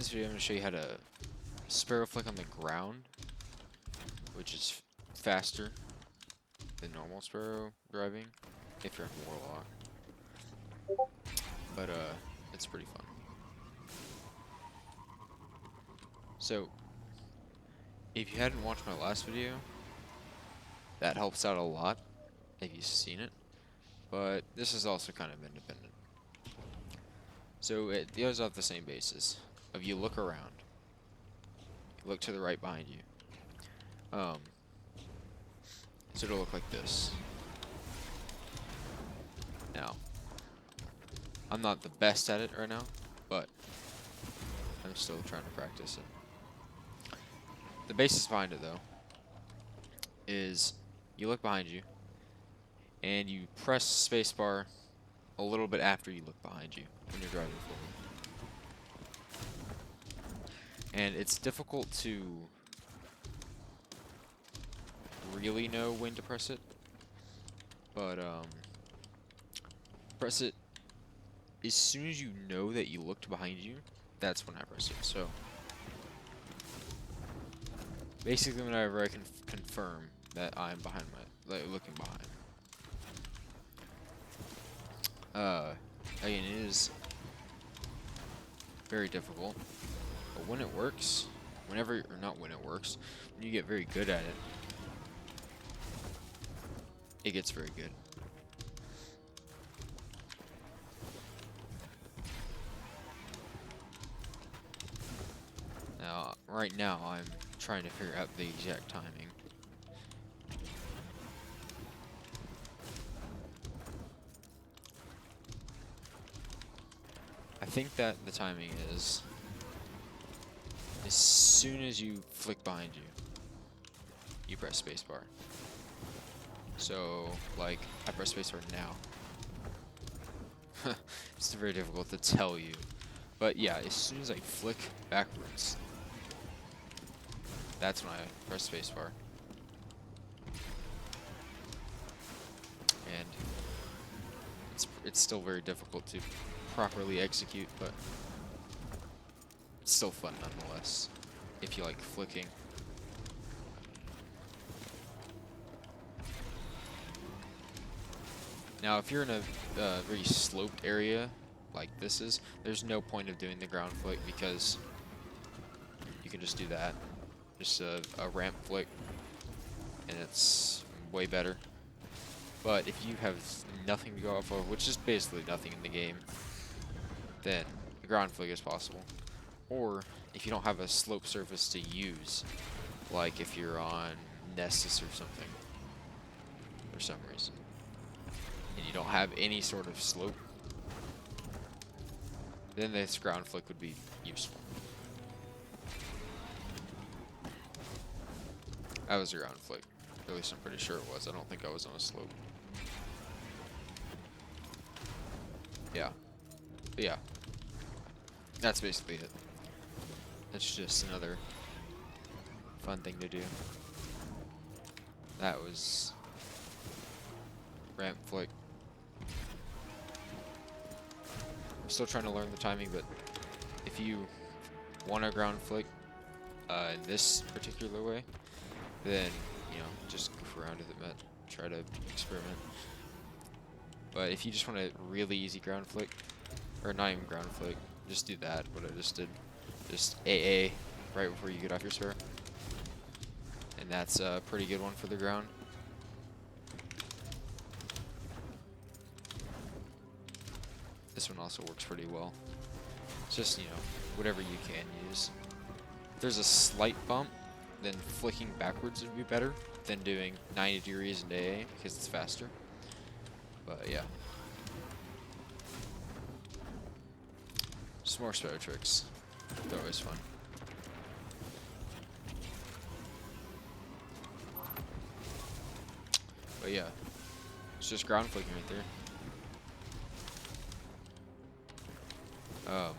this video, I'm going to show you how to sparrow flick on the ground, which is faster than normal sparrow driving if you're in Warlock. But it's pretty fun. So, if you hadn't watched my last video, that helps out a lot if you've seen it. But this is also kind of independent. So it goes off the same basis of you look around, you look to the right behind you. So it'll look like this. Now, I'm not the best at it right now, but I'm still trying to practice it. The basis behind it, though, is you look behind you, and you press spacebar a little bit after you look behind you when you're driving forward. And it's difficult to really know when to press it, but press it as soon as you know that you looked behind you. That's when I press it. So basically, whenever I can confirm that I'm behind looking behind. Again, it is very difficult, but when it works, when you get very good at it, it gets very good. Now, right now, I'm trying to figure out the exact timing. I think that the timing is as soon as you flick behind you, you press spacebar. So, like, I press spacebar now. It's very difficult to tell you. But yeah, as soon as I flick backwards, that's when I press spacebar. And it's still very difficult to properly execute, but it's still fun nonetheless if you like flicking. Now, if you're in a very sloped area like this is, there's no point of doing the ground flick because you can just do that. Just a ramp flick, and it's way better. But if you have nothing to go off of, which is basically nothing in the game, then the ground flick is possible. Or if you don't have a slope surface to use, like if you're on Nessus or something, for some reason, and you don't have any sort of slope, then this ground flick would be useful. That was a ground flick. At least I'm pretty sure it was. I don't think I was on a slope. Yeah. But yeah. That's basically it. That's just another fun thing to do. That was ramp flick. I'm still trying to learn the timing, but if you want a ground flick in this particular way, then, you know, just goof around with it, try to experiment. But if you just want a really easy ground flick, or not even ground flick, just do that, what I just did. Just AA right before you get off your spare. And that's a pretty good one for the ground. This one also works pretty well. It's just, you know, whatever you can use. If there's a slight bump, then flicking backwards would be better than doing 90 degrees in AA because it's faster. But yeah. Some more sparrow tricks. They're always fun. But yeah, it's just ground flicking right there.